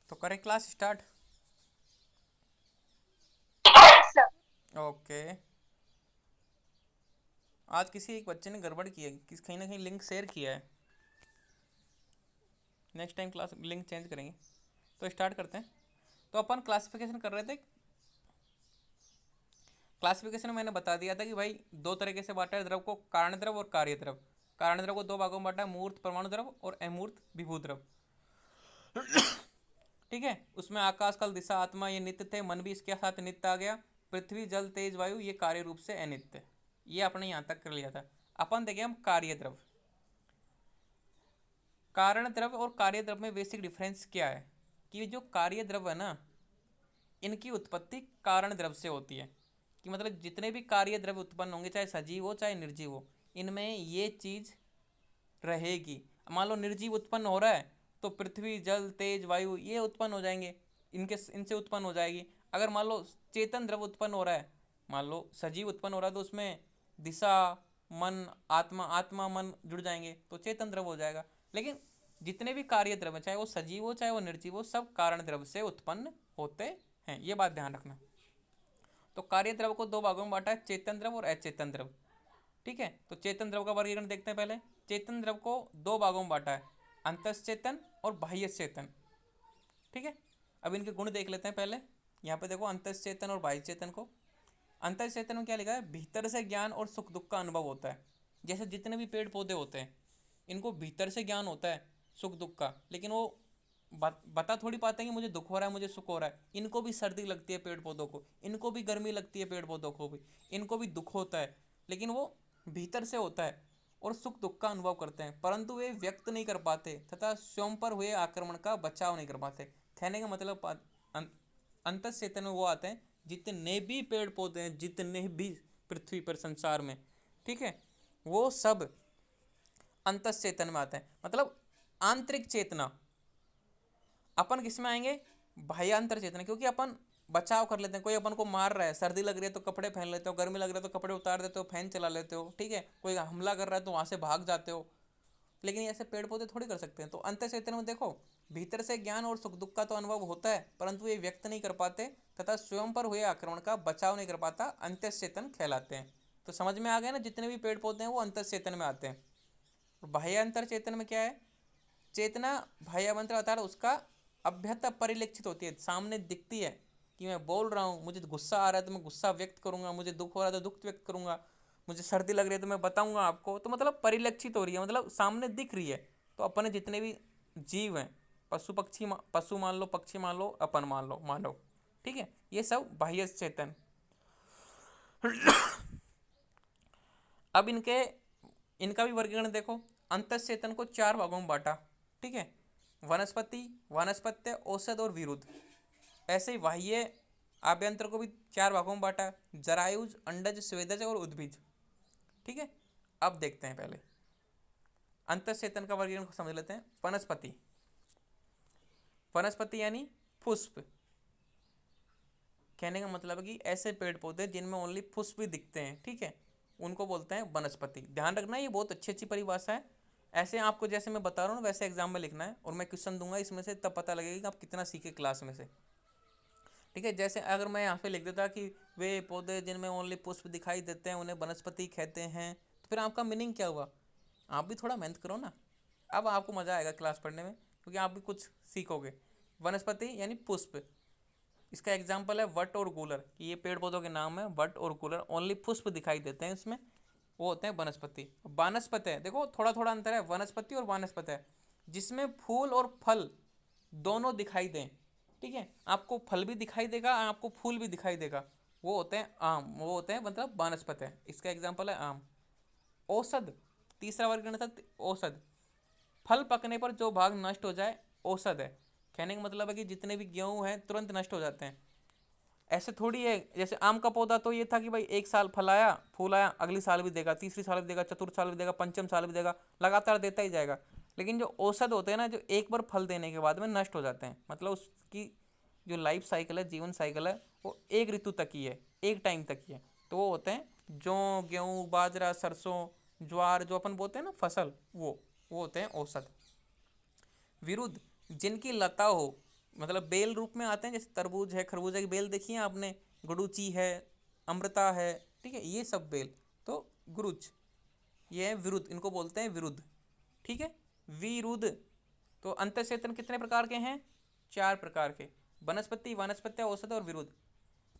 तो करें class start. Okay. आज किसी एक बच्चे ने गड़बड़ की है, कहीं ना कहीं लिंक शेयर किया है। Next time class link change करेंगे। तो स्टार्ट करते हैं। तो अपन क्लासिफिकेशन कर रहे थे। क्लासिफिकेशन में मैंने बता दिया था कि भाई दो तरीके से बांटा है द्रव को, कारण द्रव और कार्य द्रव। कारण द्रव को दो भागों में बांटा है, मूर्त परमाणु द्रव और अमूर्त विभू द्रव। ठीक है, उसमें आकाश काल दिशा आत्मा ये नित्य थे, मन भी इसके साथ नित्य आ गया। पृथ्वी जल तेज वायु ये कार्य रूप से अनित्य। ये आपने यहाँ तक कर लिया था। अपन देखें हम कार्य द्रव। कारण द्रव और कार्य द्रव में बेसिक डिफरेंस क्या है कि जो कार्य द्रव है ना, इनकी उत्पत्ति कारण द्रव से होती है। कि मतलब जितने भी कार्य द्रव्य उत्पन्न होंगे, चाहे सजीव हो चाहे निर्जीव हो, इनमें ये चीज रहेगी। मान लो निर्जीव उत्पन्न हो रहा है तो पृथ्वी जल तेज वायु ये उत्पन्न हो जाएंगे, इनसे उत्पन्न हो जाएगी। अगर मान लो चेतन द्रव्य उत्पन्न हो रहा है, मान लो सजीव उत्पन्न हो रहा है, तो उसमें दिशा मन आत्मा आत्मा मन जुड़ जाएंगे तो चेतन द्रव्य हो जाएगा। लेकिन जितने भी कार्य द्रव्य, चाहे वो सजीव हो चाहे वो निर्जीव हो, सब कारण द्रव्य से उत्पन्न होते हैं। ये बात ध्यान रखना। तो कार्य द्रव को दो भागों में बांटा है, चेतन द्रव और अचेतन द्रव। ठीक है, तो चेतन द्रव का वर्गीकरण देखते हैं पहले। चेतन द्रव को दो भागों में बांटा है, अंतश्चेतन और बाह्य चेतन। ठीक है, अब इनके गुण देख लेते हैं पहले। यहाँ पे देखो अंतश्चेतन और बाह्य चेतन को। अंतश्चेतन में क्या लिखा है, भीतर से ज्ञान और सुख दुख का अनुभव होता है। जैसे जितने भी पेड़ पौधे होते हैं, इनको भीतर से ज्ञान होता है सुख दुख का, लेकिन वो बता थोड़ी पाते हैं कि मुझे दुख हो रहा है मुझे सुख हो रहा है। इनको भी सर्दी लगती है पेड़ पौधों को, इनको भी गर्मी लगती है पेड़ पौधों को भी, इनको भी दुख होता है, लेकिन वो भीतर से होता है और सुख दुख का अनुभव करते हैं, परंतु वे व्यक्त नहीं कर पाते तथा स्वयं पर हुए आक्रमण का बचाव नहीं कर पाते। कहने का मतलब अंतस चेतन में वो आते हैं जितने भी पेड़ पौधे हैं, जितने भी पृथ्वी पर संसार में, ठीक है, वो सब अंतस चेतन में आते हैं। मतलब आंतरिक चेतना। अपन किस में आएंगे, बाह्यांतर चेतना, क्योंकि अपन बचाव कर लेते हैं। कोई अपन को मार रहा है, सर्दी लग रही है तो कपड़े पहन लेते हो, गर्मी लग रहा है तो कपड़े उतार देते हो, फैन चला लेते हो। ठीक है, कोई हमला कर रहा है तो वहां से भाग जाते हो। लेकिन ऐसे पेड़ पौधे थोड़ी कर सकते हैं। तो अंत चेतन में देखो, भीतर से ज्ञान और सुख दुख का तो अनुभव होता है, परंतु ये व्यक्त नहीं कर पाते तथा स्वयं पर हुए आक्रमण का बचाव नहीं कर पाता, अंत चेतन कहलाते हैं। तो समझ में आ गया ना, जितने भी पेड़ पौधे हैं वो अंत चेतन में आते हैं। बाह्य अंतर चेतन में क्या है, चेतना बाह्य मंत्र अर्थात उसका अभ्यत परिलक्षित होती है, सामने दिखती है। कि मैं बोल रहा हूँ, मुझे गुस्सा आ रहा है तो मैं गुस्सा व्यक्त करूंगा, मुझे दुख हो रहा है तो दुख व्यक्त करूंगा, मुझे सर्दी लग रही है तो मैं बताऊंगा आपको। तो मतलब परिलक्षित हो रही है, मतलब सामने दिख रही है। तो अपने जितने भी जीव हैं, पशु पक्षी, पशु मान लो, पक्षी मान लो, अपन मान लो, मानव, ठीक है, ये सब बाह्य चेतन। अब इनका भी वर्गीकरण देखो। अंतश्चेतन को चार भागों में बांटा। ठीक है, वनस्पति, वानस्पत्य, औषध और विरुद्ध। ऐसे ही बाह्य आभ्यंतर को भी चार भागों में बांटा, जरायुज, अंडज, स्वेदज और उद्भिज। ठीक है, अब देखते हैं पहले अंतश्चेतन का वर्गीकरण को समझ लेते हैं। वनस्पति, वनस्पति यानी पुष्प। कहने का मतलब है कि ऐसे पेड़ पौधे जिनमें ओनली पुष्प भी दिखते हैं, ठीक है, उनको बोलते हैं वनस्पति। ध्यान रखना, ये बहुत अच्छी अच्छी परिभाषा है। ऐसे आपको जैसे मैं बता रहा हूँ वैसे एग्जाम में लिखना है, और मैं क्वेश्चन दूंगा इसमें से, तब पता लगेगा कि आप कितना सीखे क्लास में से। ठीक है, जैसे अगर मैं यहाँ पे लिख देता कि वे पौधे जिनमें ओनली पुष्प दिखाई देते हैं उन्हें वनस्पति कहते हैं, तो फिर आपका मीनिंग क्या हुआ। आप भी थोड़ा मेहनत करो ना, अब आपको मज़ा आएगा क्लास पढ़ने में, क्योंकि आप भी कुछ सीखोगे। वनस्पति यानी पुष्प। इसका एग्जाम्पल है वट और गूलर, कि ये पेड़ पौधों के नाम है वट और गूलर, ओनली पुष्प दिखाई देते हैं इसमें, वो होते हैं वनस्पति। वानस्पत है, देखो थोड़ा थोड़ा अंतर है, वनस्पति और वानस्पत है, जिसमें फूल और फल दोनों दिखाई दें। ठीक है, आपको फल भी दिखाई देगा, आपको फूल भी दिखाई देगा, वो होते हैं आम, वो होते हैं मतलब वानस्पत है। इसका एग्जाम्पल है आम। औषध, तीसरा वर्गीकरण था औषध। फल पकने पर जो भाग नष्ट हो जाए औषध है। कहने का मतलब है कि जितने भी गेहूं हैं तुरंत नष्ट हो जाते हैं। ऐसे थोड़ी है, जैसे आम का पौधा तो ये था कि भाई एक साल फल आया फूल आया, अगली साल भी देगा, तीसरी साल भी देगा, चतुर्थ साल भी देगा, पंचम साल भी देगा, लगातार देता ही जाएगा। लेकिन जो औषध होते हैं ना, जो एक बार फल देने के बाद में नष्ट हो जाते हैं, मतलब उसकी जो लाइफ साइकिल है, जीवन साइकिल है, वो एक ऋतु तक ही है, एक टाइम तक ही है। तो वो होते हैं जौ, गेहूँ, बाजरा, सरसों, ज्वार, जो अपन बोलते हैं ना फसल, वो होते हैं औषध। विरुद्ध, जिनकी लता हो, मतलब बेल रूप में आते हैं, जैसे तरबूज है, खरबूजा की बेल देखी है आपने, गुडुचि है, अमृता है, ठीक है, ये सब बेल। तो गुरुच, ये है विरुद्ध, इनको बोलते हैं विरुद्ध, ठीक है, विरुद्ध। तो अंतःचेतन कितने प्रकार के हैं? 4 प्रकार के, वनस्पति, वानस्पत्य, औषध और विरुद्ध।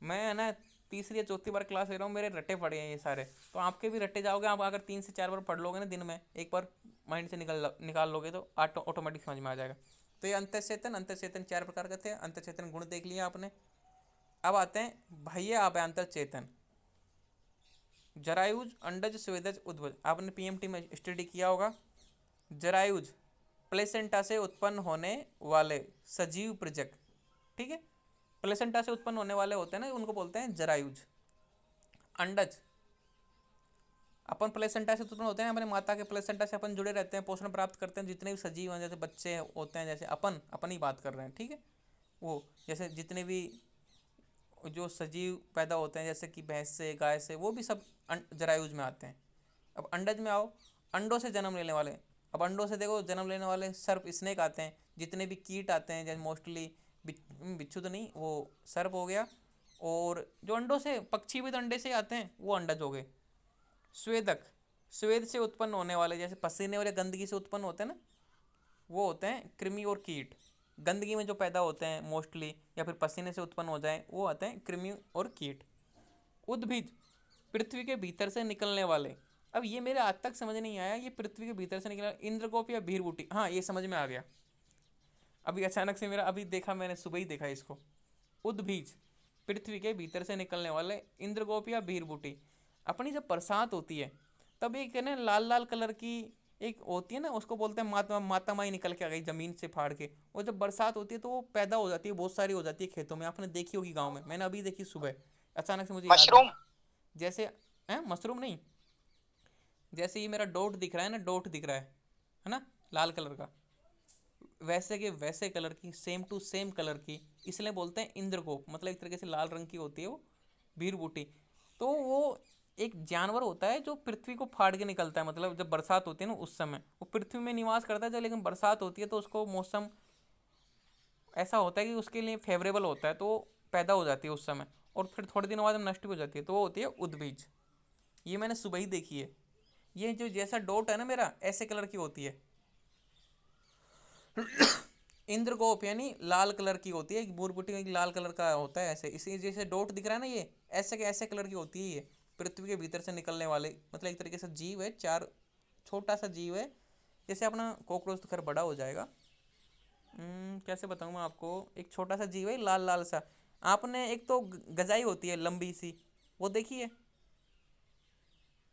मैं है ना तीसरी या चौथी बार क्लास ले रहा हूँ, मेरे रट्टे पड़े हैं ये सारे, तो आपके भी रट्टे जाओगे, आप अगर 3 से 4 बार पढ़ लोगे ना दिन में, एक बार माइंड से निकाल लोगे तो ऑटोमेटिक समझ में आ जाएगा। तो ये अंतःचेतन, अंतःचेतन 4 प्रकार के थे, अंतःचेतन गुण देख लिया आपने। अब आते हैं बाह्य अभ्यंतर चेतन, जरायुज, अंडज, स्वेदज, उद्भज। आपने पीएमटी में स्टडी किया होगा। जरायुज, प्लेसेंटा से उत्पन्न होने वाले सजीव प्रजक, ठीक है, प्लेसेंटा से उत्पन्न होने वाले होते हैं ना, उनको बोलते हैं जरायुज। अंडज, अपन प्लेसेंटा से उत्पन्न होते हैं, अपने माता के प्लेसेंटा से अपन जुड़े रहते हैं, पोषण प्राप्त करते हैं, जितने भी सजीव हैं, जैसे बच्चे होते हैं, जैसे अपन ही बात कर रहे हैं, ठीक है, वो जैसे जितने भी जो सजीव पैदा होते हैं, जैसे कि भैंस से, गाय से, वो भी सब जरायुज में आते हैं। अब अंडज में आओ, अंडों से जन्म लेने वाले। अब अंडों से देखो जन्म लेने वाले सर्प, स्नेक आते हैं, जितने भी कीट आते हैं, जैसे मोस्टली बिच्छू तो नहीं, वो सर्प हो गया। और जो अंडों से, पक्षी भी तो अंडे से आते हैं, वो अंडज हो गए। स्वेदक, स्वेद से उत्पन्न होने वाले, जैसे पसीने और गंदगी से उत्पन्न होते हैं ना, वो होते हैं कृमि और कीट। गंदगी में जो पैदा होते हैं मोस्टली, या फिर पसीने से उत्पन्न हो जाए, वो आते हैं कृमि और कीट। उद्भिद, पृथ्वी के भीतर से निकलने वाले। अब ये मेरे आज तक समझ नहीं आया, ये पृथ्वी के भीतर से निकला, इंद्रगोप या भीरबूटी, हाँ ये समझ में आ गया अभी अचानक से, मेरा अभी देखा, मैंने सुबह ही देखा इसको। उद्भिज, पृथ्वी के भीतर से निकलने वाले, इंद्रगोप या भीरबूटी। अपनी जब बरसात होती है, तब एक है ना लाल लाल कलर की एक होती है ना, उसको बोलते हैं माता, माता माई निकल के आ गई जमीन से फाड़ के। वो जब बरसात होती है तो वो पैदा हो जाती है, बहुत सारी हो जाती है खेतों में, आपने देखी होगी गाँव में, मैंने अभी देखी सुबह, अचानक से मुझे याद है। मशरूम। जैसे है मशरूम नहीं, जैसे ये मेरा डॉट दिख रहा है ना, डॉट दिख रहा है ना, लाल कलर का, वैसे के वैसे कलर की, सेम टू सेम कलर की, इसलिए बोलते हैं इंद्रकोप, मतलब एक तरीके से लाल रंग की होती है वो भीर बूटी। तो वो एक जानवर होता है जो पृथ्वी को फाड़ के निकलता है, मतलब जब बरसात होती है ना उस समय वो पृथ्वी में निवास करता है, जब लेकिन बरसात होती है तो उसको मौसम ऐसा होता है कि उसके लिए फेवरेबल होता है, तो वो पैदा हो जाती है उस समय, और फिर थोड़े दिनों बाद नष्ट भी हो जाती है, तो वो होती है उद्भिज। ये मैंने सुबह ही देखी है। ये जो जैसा डॉट है ना मेरा, ऐसे कलर की होती है। इंद्रगोप यानी लाल कलर की होती है, बुरबुटी लाल कलर का होता है, ऐसे इसी जैसे डॉट दिख रहा है ना, ये ऐसे के ऐसे कलर की होती है। ये पृथ्वी के भीतर से निकलने वाले, मतलब एक तरीके से जीव है, चार छोटा सा जीव है, जैसे अपना कॉकरोच तो खैर बड़ा हो जाएगा। कैसे बताऊँ मैं आपको, एक छोटा सा जीव है लाल लाल सा। आपने एक तो गजाई होती है लंबी सी, वो देखी है,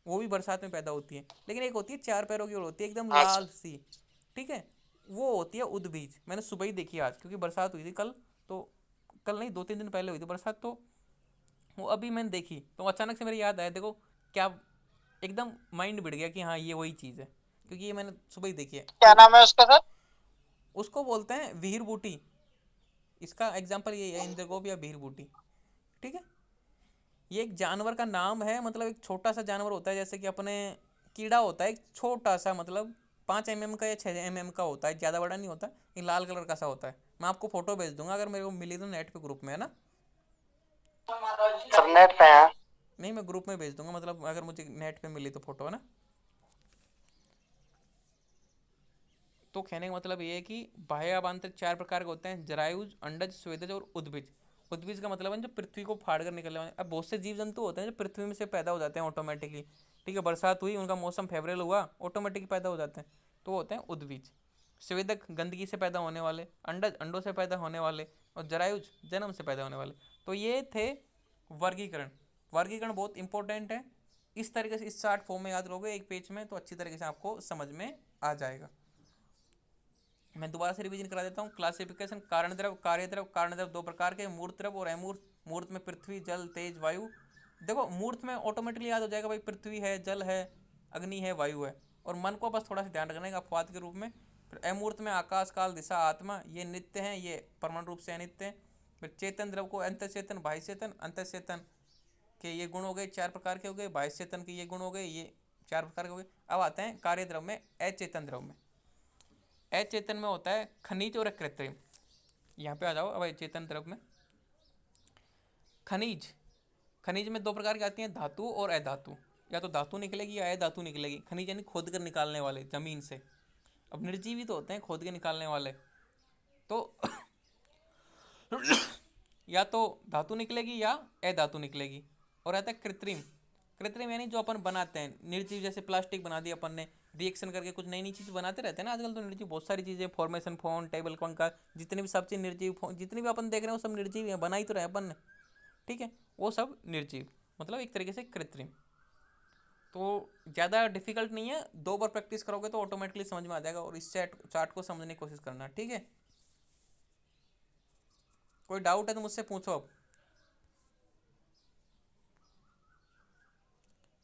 वो भी बरसात में पैदा होती है, लेकिन एक होती है 4 पैरों की और होती है एकदम हाँ लाल सर। सी, ठीक है, वो होती है उद्भिज। मैंने सुबह ही देखी आज, क्योंकि बरसात हुई थी कल, तो कल नहीं 2-3 दिन पहले हुई थी बरसात, तो वो अभी मैंने देखी तो अचानक से मेरी याद आया, देखो क्या, एकदम माइंड बिड़ गया कि हाँ ये वही चीज़ है, क्योंकि ये मैंने सुबह ही देखी है। क्या नाम है उसका सर? उसको बोलते हैं वीर बूटी, इसका एग्जाम्पल यही है, इंद्रगोप या भीर बूटी, ठीक है। ये एक जानवर का नाम है, मतलब एक छोटा सा जानवर होता है, जैसे कि अपने कीड़ा होता है एक छोटा सा, मतलब 5 mm का या 6 mm का होता है, ज़्यादा बड़ा नहीं होता, ये लाल कलर का सा होता है। मैं आपको फोटो भेज दूंगा अगर मेरे को मिली तो, नेट पे ग्रुप में है ना। सर नेट पे है। नहीं मैं ग्रुप में भेज दूंगा, मतलब अगर मुझे नेट पे मिली तो फोटो, है ना। तो कहने का मतलब ये है कि बाह्य अवान्तर 4 प्रकार के होते हैं, जरायुज, अंडज, स्वेदज और उद्भिज। उद्भिज का मतलब है जो पृथ्वी को फाड़ कर निकलने वाले। अब बहुत से जीव जंतु होते हैं जो पृथ्वी में से पैदा हो जाते हैं ऑटोमेटिकली, ठीक है, बरसात हुई, उनका मौसम फेवरेबल हुआ, ऑटोमेटिकली पैदा हो जाते हैं, तो वो होते हैं उद्भिज। स्वेदक, गंदगी से पैदा होने वाले, अंडज, अंडों से पैदा होने वाले, और जरायुज, जन्म से पैदा होने वाले। तो ये थे वर्गीकरण। वर्गीकरण बहुत इंपॉर्टेंट है, इस तरीके से इस चार्ट फॉर्म में याद रहोगे एक पेज में, तो अच्छी तरीके से आपको समझ में आ जाएगा। मैं दोबारा से रिवीजन करा देता हूँ। क्लासिफिकेशन, कारण द्रव, कार्य द्रव। कारण द्रव 2 प्रकार के, मूर्त द्रव और अमूर्त। मूर्त में पृथ्वी, जल, तेज, वायु। देखो मूर्त में ऑटोमेटिकली याद हो जाएगा भाई, पृथ्वी है, जल है, अग्नि है, वायु है, और मन को बस थोड़ा सा ध्यान रखने का अपवाद के रूप में। फिर अमूर्त में आकाश, काल, दिशा, आत्मा, ये नित्य हैं, ये परमाणु रूप से अनित्य हैं। फिर चेतन द्रव को अंत चेतन, बाह्य चेतन। अंत चेतन के ये गुण हो गए, 4 प्रकार के हो गए, बाह्य चेतन के ये गुण हो गए, ये 4 प्रकार के हो गए। अब आते हैं कार्य द्रव में, अचेतन द्रव में। अचेतन में होता है खनिज और कृत्रिम। यहाँ पे आ जाओ अब चेतन द्रव में। खनिज, खनिज में दो प्रकार की आती हैं, धातु और अधातु। या तो धातु निकलेगी या अधातु निकलेगी। खनिज यानी खोद कर निकालने वाले जमीन से। अब निर्जीवी तो होते हैं खोद के निकालने वाले, तो या तो धातु निकलेगी या अधातु निकलेगी। और आता है कृत्रिम। कृत्रिम यानी जो अपन बनाते हैं निर्जीव, जैसे प्लास्टिक बना दिया अपन ने, रिएक्शन करके कुछ नई नई चीज़ बनाते रहते हैं ना आजकल। तो निर्जीव बहुत सारी चीज़ें, फॉर्मेशन फोन, टेबल पंखा, जितने भी सब चीज़ निर्जीव, जितनी भी अपन देख रहे हैं वो सब निर्जीव है, बना ही तो रहे अपन ने, ठीक है। वो सब निर्जीव, मतलब एक तरीके से कृत्रिम। तो ज़्यादा डिफिकल्ट नहीं है, 2 बार प्रैक्टिस करोगे तो ऑटोमेटिकली समझ में आ जाएगा। और इस चार्ट को समझने की कोशिश करना, ठीक है। कोई डाउट है तो मुझसे पूछो अब।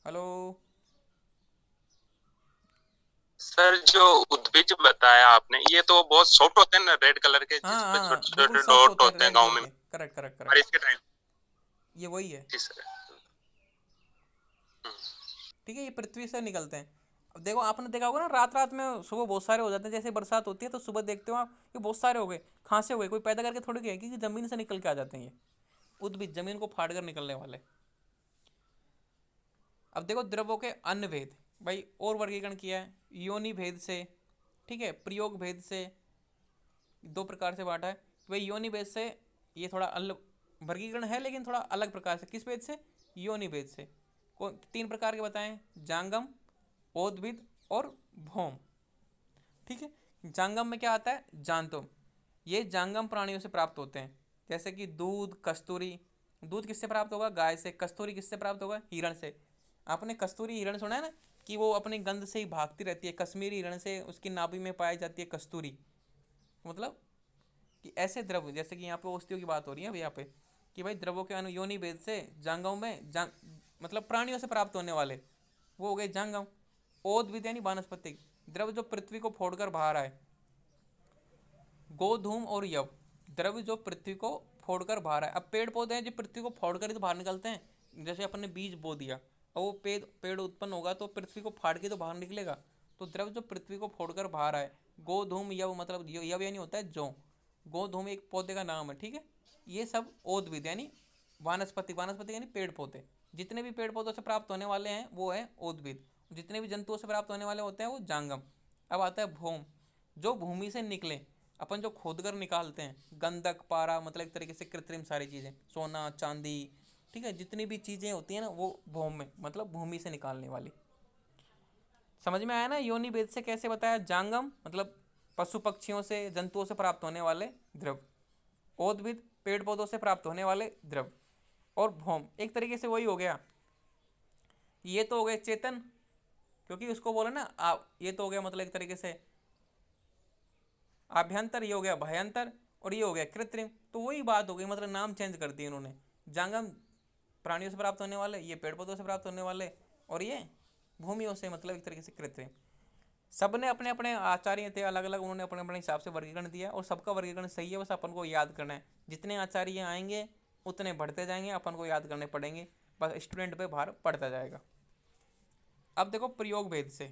हेलो। सर जो उद्भिज बताया आपने, ये तो बहुत सॉफ्ट होते हैं ना, रेड कलर के हाँ जिसपे हाँ हाँ, छोटे बिल्कुल छोटे सॉफ्ट डॉट होते हैं होते हैं रेड गाँव कलर में के। करेक्ट करेक्ट करेक्ट, बारिश के टाइम। ये वही है। जी सर। ठीक है, ये पृथ्वी से निकलते हैं। अब देखो आपने देखा होगा ना, रात रात में सुबह बहुत सारे हो जाते हैं। जैसे बरसात होती है तो सुबह देखते हो आप कि बहुत सारे हो गए, कहाँ से हो गए, कोई पैदा करके थोड़ी गए, क्योंकि जमीन से निकल के आ जाते हैं ये उद्भिद, जमीन को फाड़ कर निकलने वाले। अब देखो द्रवों के अन्य भेद, भाई और वर्गीकरण किया है योनि भेद से, ठीक है, प्रयोग भेद से। 2 प्रकार से बांटा है भाई योनि भेद से। ये थोड़ा अलग वर्गीकरण है लेकिन थोड़ा अलग प्रकार से। किस भेद से? योनि भेद से। 3 प्रकार के बताएं, जांगम, ओदभिद और भौम, ठीक है। जांगम में क्या आता है? जानतुम। ये जांगम प्राणियों से प्राप्त होते हैं, जैसे कि दूध, कस्तूरी। दूध किससे प्राप्त होगा? गाय से। कस्तूरी किससे प्राप्त होगा? हिरण से। आपने कस्तूरी हिरण सुना है ना, कि वो अपनी गंध से ही भागती रहती है। कश्मीरी हिरण से उसकी नाभि में पाई जाती है कस्तूरी। मतलब कि ऐसे द्रव, जैसे कि यहाँ पे औषधियों की बात हो रही है अब यहाँ पे, कि भाई द्रवों के अनुयोनि भेद से जांगव में मतलब प्राणियों से प्राप्त होने वाले, वो हो गए जांगव। ओदविद यानी वानस्पतिक द्रव जो पृथ्वी को फोड़कर बाहर आए। गोधूम और यव, द्रव जो पृथ्वी को फोड़कर बाहर आए। अब पेड़ पौधे हैं जो पृथ्वी को फोड़कर ही तो बाहर निकलते हैं। जैसे अपन ने बीज बो दिया और वो पेड़ पेड़ उत्पन्न होगा तो पृथ्वी को फाड़ के तो बाहर निकलेगा। तो द्रव जो पृथ्वी को फोड़कर बाहर आए। गोधूम यव, मतलब यव यानी होता है जौ। गोधूम एक पौधे का नाम है, ठीक है। ये सब ओदविद यानी वानस्पतिक, वानस्पतिक यानी पेड़ पौधे। जितने भी पेड़ पौधों से प्राप्त होने वाले हैं वो है ओदविद। जितने भी जंतुओं से प्राप्त होने वाले होते हैं वो जांगम। अब आता है भौम, जो भूमि से निकले, अपन जो खोद कर निकालते हैं। गंधक, पारा, मतलब एक तरीके से कृत्रिम सारी चीज़ें, सोना चांदी, ठीक है, जितनी भी चीज़ें होती हैं ना वो भौम में, मतलब भूमि से निकालने वाली। समझ में आया ना योनि भेद से कैसे बताया? जांगम मतलब पशु पक्षियों से, जंतुओं से प्राप्त होने वाले द्रव। ओदभिद पेड़ पौधों से प्राप्त होने वाले द्रव। और भौम एक तरीके से वही हो गया। ये तो हो गए चेतन, क्योंकि उसको बोले ना आप, ये तो हो गया मतलब एक तरीके से आभ्यंतर, ये हो गया भयंतर, और ये हो गया कृत्रिम। तो वही बात हो गई, मतलब नाम चेंज कर दिए इन्होंने। जांगम प्राणियों से प्राप्त होने वाले, ये पेड़ पौधों से प्राप्त होने वाले, और ये भूमियों से, मतलब एक तरीके से कृत्रिम। सब ने अपने अपने आचार्य थे अलग अलग, उन्होंने अपने अपने हिसाब से वर्गीकरण दिया और सबका वर्गीकरण सही है। बस अपन को याद करना है। जितने आचार्य आएंगे उतने बढ़ते जाएंगे, अपन को याद करने पड़ेंगे। बस स्टूडेंट पे भार पड़ता जाएगा। अब देखो प्रयोग भेद से।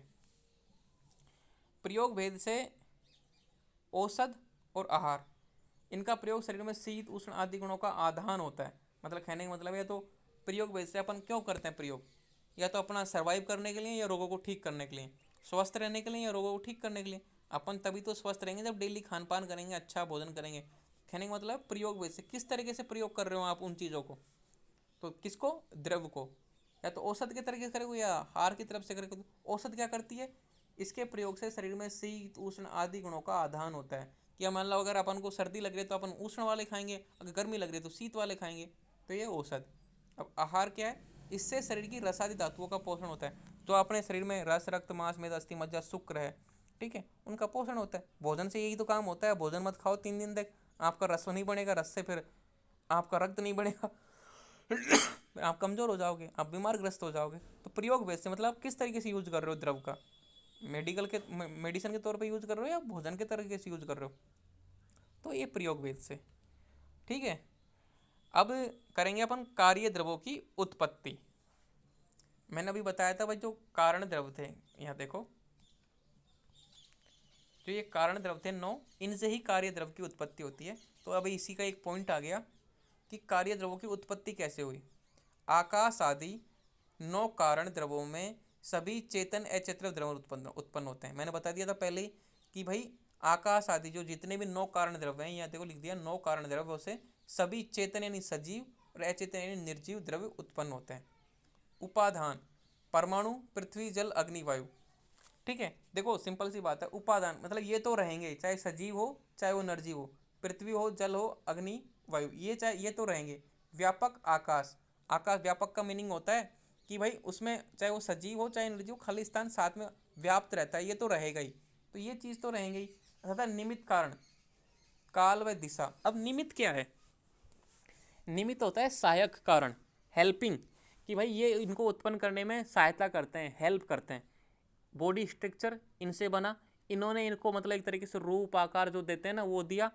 प्रयोग भेद से औषध और आहार, इनका प्रयोग शरीर में शीत उष्ण आदि गुणों का आधान होता है। मतलब कहने का मतलब है, तो प्रयोग वैसे अपन क्यों करते हैं प्रयोग? या तो अपना सर्वाइव करने के लिए, या रोगों को ठीक करने के लिए। स्वस्थ रहने के लिए या रोगों को ठीक करने के लिए। अपन तभी तो स्वस्थ रहेंगे जब डेली खान पान करेंगे, अच्छा भोजन करेंगे। कहने का मतलब प्रयोग वैसे किस तरीके से प्रयोग कर रहे हो आप उन चीज़ों को। तो किसको? द्रव को। या तो औषध के तरीके से करोगे या हार की तरफ से करोगे। औषध क्या करती है? इसके प्रयोग से शरीर में शीत उष्ण आदि गुणों का आधान होता है। कि मान लो अगर अपन को सर्दी लग रही है तो अपन उष्ण वाले खाएंगे, अगर गर्मी लग रही है तो शीत वाले खाएंगे। तो ये औषध। अब आहार क्या है? इससे शरीर की रसादि धातुओं का पोषण होता है। जो अपने शरीर में रस, रक्त, मांस, मेद, अस्थि, मज्जा, शुक्र है, ठीक है, उनका पोषण होता है। भोजन से यही तो काम होता है। भोजन मत खाओ 3 दिन तक, आपका रस नहीं बनेगा, रस से फिर आपका रक्त नहीं बनेगा, आप कमज़ोर हो जाओगे, आप बीमार ग्रस्त हो जाओगे। तो प्रयोग वेद से मतलब आप किस तरीके से यूज कर रहे हो द्रव का? मेडिकल के मेडिसिन के तौर पे यूज कर रहे हो या भोजन के तरीके से यूज कर रहे हो? तो ये प्रयोग वेद से, ठीक है। अब करेंगे अपन कार्य द्रवों की उत्पत्ति। मैंने अभी बताया था भाई जो कारण द्रव थे, यहाँ देखो, जो ये कारण द्रव थे 9, इनसे ही कार्य द्रव की उत्पत्ति होती है। तो अब इसी का एक पॉइंट आ गया कि कार्य द्रव्यों की उत्पत्ति कैसे हुई। आकाश आदि 9 कारण द्रव्यों में सभी चेतन अचेतन द्रव्य उत्पन्न होते हैं। मैंने बता दिया था पहले ही कि भाई आकाश आदि जो जितने भी 9 कारण द्रव्य हैं, यहाँ देखो लिख दिया 9 कारण द्रव्यों से सभी चेतन यानी सजीव और अचेतन यानी निर्जीव द्रव्य उत्पन्न होते हैं। उपादान परमाणु, पृथ्वी, जल, अग्नि, वायु। ठीक है, देखो सिंपल सी बात है। उपादान मतलब ये तो रहेंगे, चाहे सजीव हो चाहे वो निर्जीव हो, पृथ्वी हो, जल हो, अग्नि, वायु, ये चाहे ये तो रहेंगे। व्यापक आकाश, आकाश व्यापक का मीनिंग होता है कि भाई उसमें चाहे वो सजीव हो चाहे निर्जीव, खाली स्थान साथ में व्याप्त रहता है, ये तो रहेगा ही, तो ये चीज़ तो रहेंगे ही। तथा निमित्त कारण काल व दिशा। अब निमित्त क्या है? निमित्त होता है सहायक कारण, हेल्पिंग, कि भाई ये इनको उत्पन्न करने में सहायता करते हैं, हेल्प करते हैं। बॉडी स्ट्रक्चर इनसे बना, इन्होंने इनको मतलब एक तरीके से रूप आकार जो देते हैं ना वो दिया।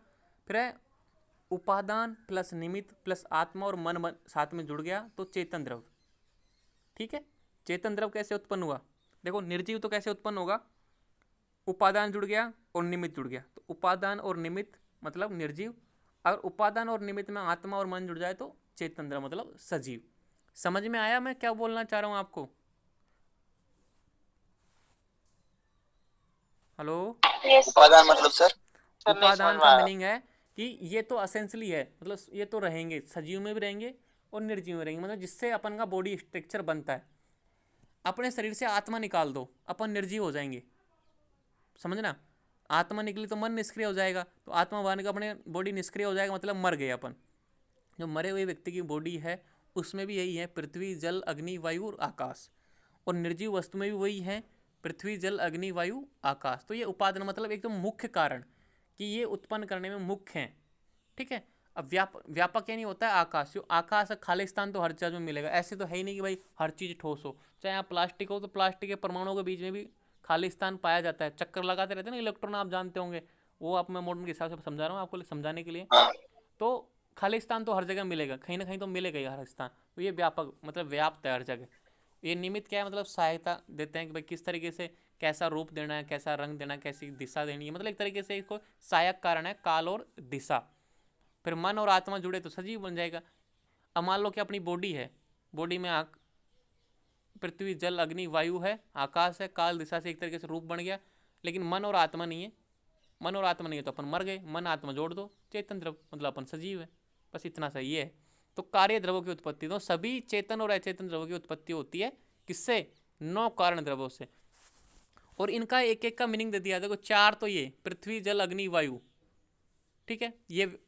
फिर है उपादान प्लस निमित्त प्लस आत्मा और मन साथ में जुड़ गया तो चेतन द्रव्य। ठीक है, चेतन द्रव्य कैसे उत्पन्न हुआ? देखो निर्जीव तो कैसे उत्पन्न होगा? उपादान जुड़ गया और निमित्त जुड़ गया, तो उपादान और निमित्त मतलब निर्जीव। अगर उपादान और निमित्त में आत्मा और मन जुड़ जाए तो चेतन द्रव्य मतलब सजीव। समझ में आया मैं क्या बोलना चाह रहा हूं आपको? हेलो। उपादान मतलब सर उपादान का मीनिंग है कि ये तो असेंशली है, मतलब ये तो रहेंगे, सजीव में भी रहेंगे और निर्जीव में रहेंगे, मतलब जिससे अपन का बॉडी स्ट्रक्चर बनता है। अपने शरीर से आत्मा निकाल दो, अपन निर्जीव हो जाएंगे, समझना। आत्मा निकली तो मन निष्क्रिय हो जाएगा, तो आत्मा बाहर निकल अपने बॉडी निष्क्रिय हो जाएगा, मतलब मर गए अपन। जो मरे हुए व्यक्ति की बॉडी है उसमें भी यही है, पृथ्वी, जल, अग्नि, वायु और आकाश। और निर्जीव वस्तु में भी वही है, पृथ्वी, जल, अग्नि, वायु, आकाश। तो ये उपादान मतलब एकदम मुख्य कारण कि ये उत्पन्न करने में मुख्य हैं। ठीक है। अब व्यापक यानी होता है आकाश। जो आकाश है खाली स्थान तो हर चीज़ में मिलेगा, ऐसे तो है ही नहीं कि भाई हर चीज़ ठोस हो। चाहे आप प्लास्टिक हो तो प्लास्टिक के परमाणुओं के बीच में भी खाली स्थान पाया जाता है, चक्कर लगाते रहते हैं ना इलेक्ट्रॉन, आप जानते होंगे। वो आप मैं मॉडर्न के हिसाब से समझा रहा हूँ आपको समझाने के लिए। हाँ तो खाली स्थान तो हर जगह मिलेगा, कहीं ना कहीं तो मिलेगा ही हर स्थान। तो ये व्यापक मतलब व्याप्त है हर जगह। ये निमित्त क्या है? मतलब सहायता देते हैं कि भाई किस तरीके से कैसा रूप देना है, कैसा रंग देना है, कैसी दिशा देनी है, मतलब एक तरीके से इसको सहायक कारण है, काल और दिशा। फिर मन और आत्मा जुड़े तो सजीव बन जाएगा। अब मान लो कि अपनी बॉडी है, बॉडी में पृथ्वी, जल, अग्नि, वायु है, आकाश है, काल दिशा से एक तरीके से रूप बन गया, लेकिन मन और आत्मा नहीं है। मन और आत्मा नहीं है तो अपन मर गए, मन आत्मा जोड़ दो चेतन द्रव्य, मतलब अपन सजीव है। बस इतना सा ये है। तो कार्य द्रव्यों की उत्पत्ति तो सभी चेतन और अचेतन द्रव्यों की उत्पत्ति होती है किससे? 9 कारण द्रव्यों से। और इनका एक एक का मीनिंग दे दिया। देखो 4 तो ये पृथ्वी, जल, अग्नि, वायु, ठीक है, ये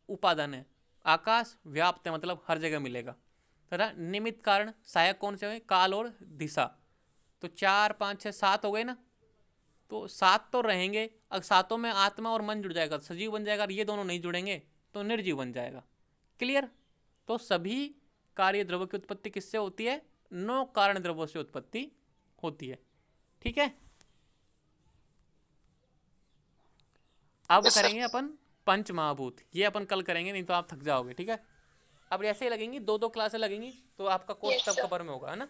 उपादान है। आकाश व्याप्त है मतलब हर जगह मिलेगा। तथा निमित्त कारण सहायक कौन से हुए? काल और दिशा। तो 4 5 6 7 हो गए ना, तो 7 तो रहेंगे। अगर सातों में आत्मा और मन जुड़ जाएगा तो सजीव बन जाएगा, और ये दोनों नहीं जुड़ेंगे तो निर्जीव बन जाएगा। क्लियर? तो सभी कार्य द्रव्यों की उत्पत्ति किससे होती है? 9 कारण द्रव्यों से उत्पत्ति होती है। ठीक है। अब यस सर। करेंगे अपन पंच महाभूत। ये अपन कल करेंगे, नहीं तो आप थक जाओगे। ठीक है। अब ऐसे ही लगेंगी, 2 क्लासें लगेंगी, तो आपका कोर्स तब कवर में होगा, है ना?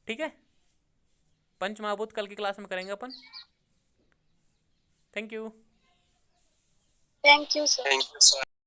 ठीक है। पंच महाभूत कल की क्लास में करेंगे अपन। Thank you. Thank you sir.